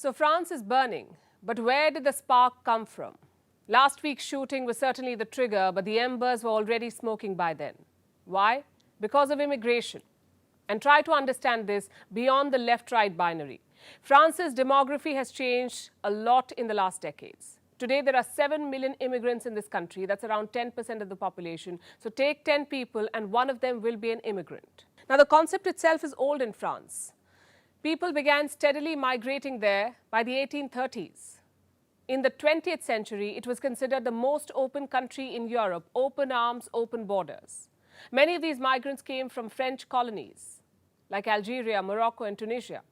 So France is burning, but where did the spark come from? Last week's shooting was certainly the trigger, but the embers were already smoking by then. Why? Because of immigration. And try to understand this beyond the left-right binary. France's demography has changed a lot in the last decades. Today, there are 7 million immigrants in this country. That's around 10% of the population. So take 10 people and one of them will be an immigrant. Now, the concept itself is old in France. People began steadily migrating there by the 1830s. In the 20th century, it was considered the most open country in Europe, open arms, open borders. Many of these migrants came from French colonies, like Algeria, Morocco, and Tunisia.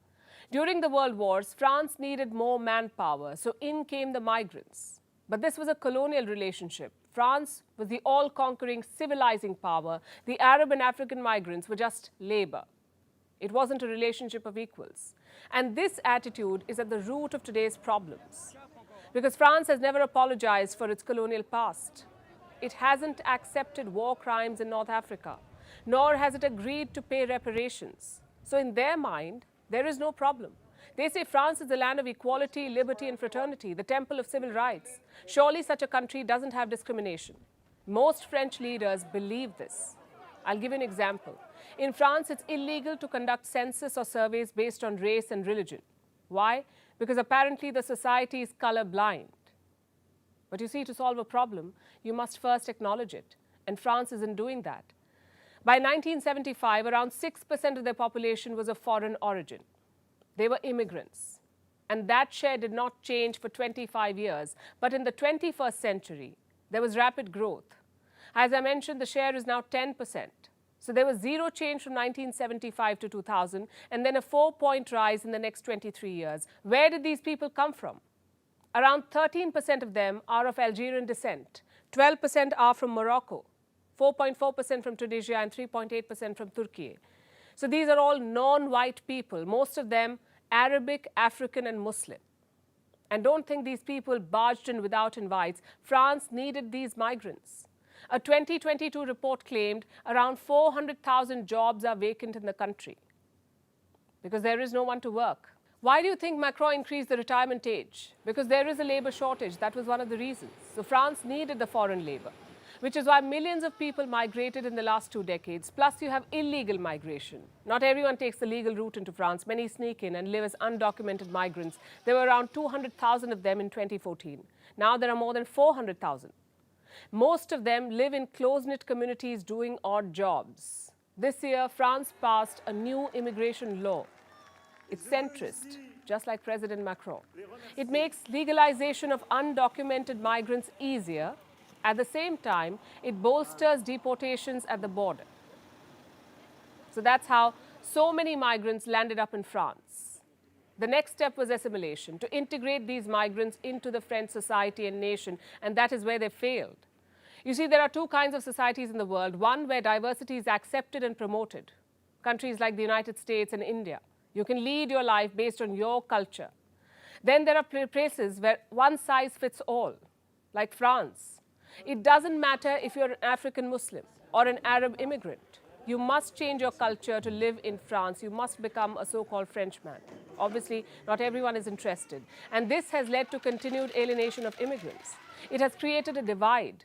During the World Wars, France needed more manpower, so in came the migrants. But this was a colonial relationship. France was the all-conquering, civilizing power. The Arab and African migrants were just labor. It wasn't a relationship of equals. And this attitude is at the root of today's problems. Because France has never apologized for its colonial past. It hasn't accepted war crimes in North Africa, nor has it agreed to pay reparations. So in their mind, there is no problem. They say France is the land of equality, liberty, and fraternity, the temple of civil rights. Surely such a country doesn't have discrimination. Most French leaders believe this. I'll give you an example. In France, it's illegal to conduct census or surveys based on race and religion. Why? Because apparently the society is colorblind. But you see, to solve a problem, you must first acknowledge it. And France isn't doing that. By 1975, around 6% of their population was of foreign origin. They were immigrants. And that share did not change for 25 years. But in the 21st century, there was rapid growth. As I mentioned, the share is now 10%. So there was zero change from 1975 to 2000, and then a 4-point rise in the next 23 years. Where did these people come from? Around 13% of them are of Algerian descent. 12% are from Morocco, 4.4% from Tunisia, and 3.8% from Turkey. So these are all non-white people, most of them Arabic, African, and Muslim. And don't think these people barged in without invites. France needed these migrants. A 2022 report claimed around 400,000 jobs are vacant in the country because there is no one to work. Why do you think Macron increased the retirement age? Because there is a labor shortage. That was one of the reasons. So France needed the foreign labor, which is why millions of people migrated in the last 2 decades. Plus, you have illegal migration. Not everyone takes the legal route into France. Many sneak in and live as undocumented migrants. There were around 200,000 of them in 2014. Now there are more than 400,000. Most of them live in close-knit communities doing odd jobs. This year, France passed a new immigration law. It's centrist, just like President Macron. It makes legalization of undocumented migrants easier. At the same time, it bolsters deportations at the border. So that's how so many migrants landed up in France. The next step was assimilation, to integrate these migrants into the French society and nation, and that is where they failed. You see, there are 2 kinds of societies in the world. One where diversity is accepted and promoted. Countries like the United States and India. You can lead your life based on your culture. Then there are places where one size fits all, like France. It doesn't matter if you're an African Muslim or an Arab immigrant. You must change your culture to live in France. You must become a so-called Frenchman. Obviously, not everyone is interested. And this has led to continued alienation of immigrants. It has created a divide.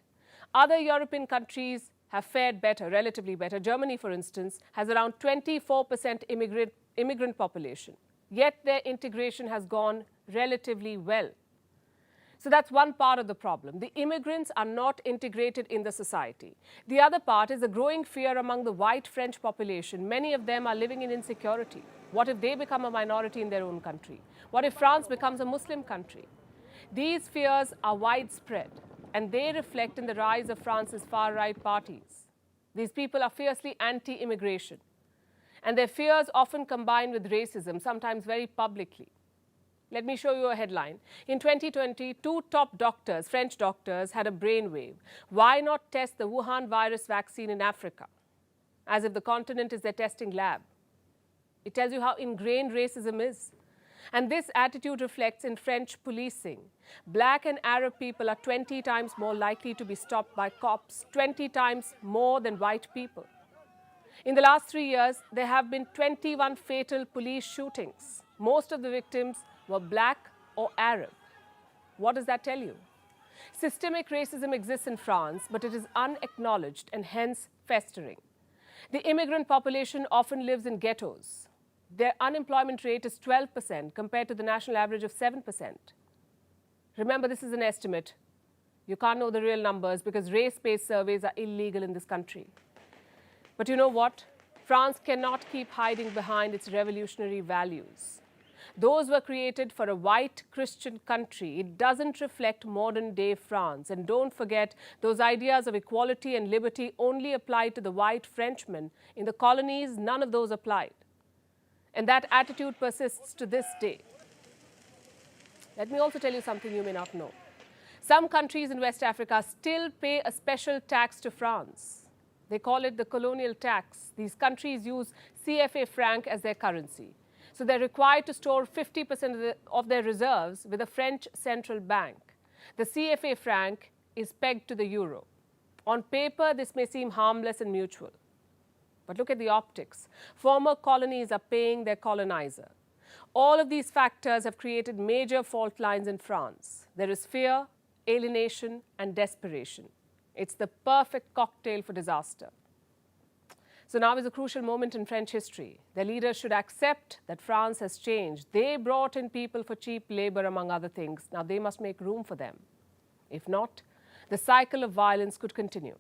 Other European countries have fared better, relatively better. Germany, for instance, has around 24% immigrant population. Yet their integration has gone relatively well. So that's one part of the problem. The immigrants are not integrated in the society. The other part is the growing fear among the white French population. Many of them are living in insecurity. What if they become a minority in their own country? What if France becomes a Muslim country? These fears are widespread, and they reflect in the rise of France's far-right parties. These people are fiercely anti-immigration, and their fears often combine with racism, sometimes very publicly. Let me show you a headline. In 2020, 2 top doctors, French doctors, had a brainwave. Why not test the Wuhan virus vaccine in Africa? As if the continent is their testing lab. It tells you how ingrained racism is. And this attitude reflects in French policing. Black and Arab people are 20 times more likely to be stopped by cops, 20 times more than white people. In the last 3 years, there have been 21 fatal police shootings. Most of the victims were black or Arab. What does that tell you? Systemic racism exists in France, but it is unacknowledged and hence festering. The immigrant population often lives in ghettos. Their unemployment rate is 12% compared to the national average of 7%. Remember, this is an estimate. You can't know the real numbers because race-based surveys are illegal in this country. But you know what? France cannot keep hiding behind its revolutionary values. Those were created for a white Christian country. It doesn't reflect modern-day France. And don't forget, those ideas of equality and liberty only applied to the white Frenchmen. In the colonies, none of those applied. And that attitude persists to this day. Let me also tell you something you may not know. Some countries in West Africa still pay a special tax to France. They call it the colonial tax. These countries use CFA franc as their currency. So they're required to store 50% of their reserves with a French central bank. The CFA franc is pegged to the euro. On paper, this may seem harmless and mutual. But look at the optics. Former colonies are paying their colonizer. All of these factors have created major fault lines in France. There is fear, alienation, and desperation. It's the perfect cocktail for disaster. So now is a crucial moment in French history. Their leaders should accept that France has changed. They brought in people for cheap labor, among other things. Now they must make room for them. If not, the cycle of violence could continue.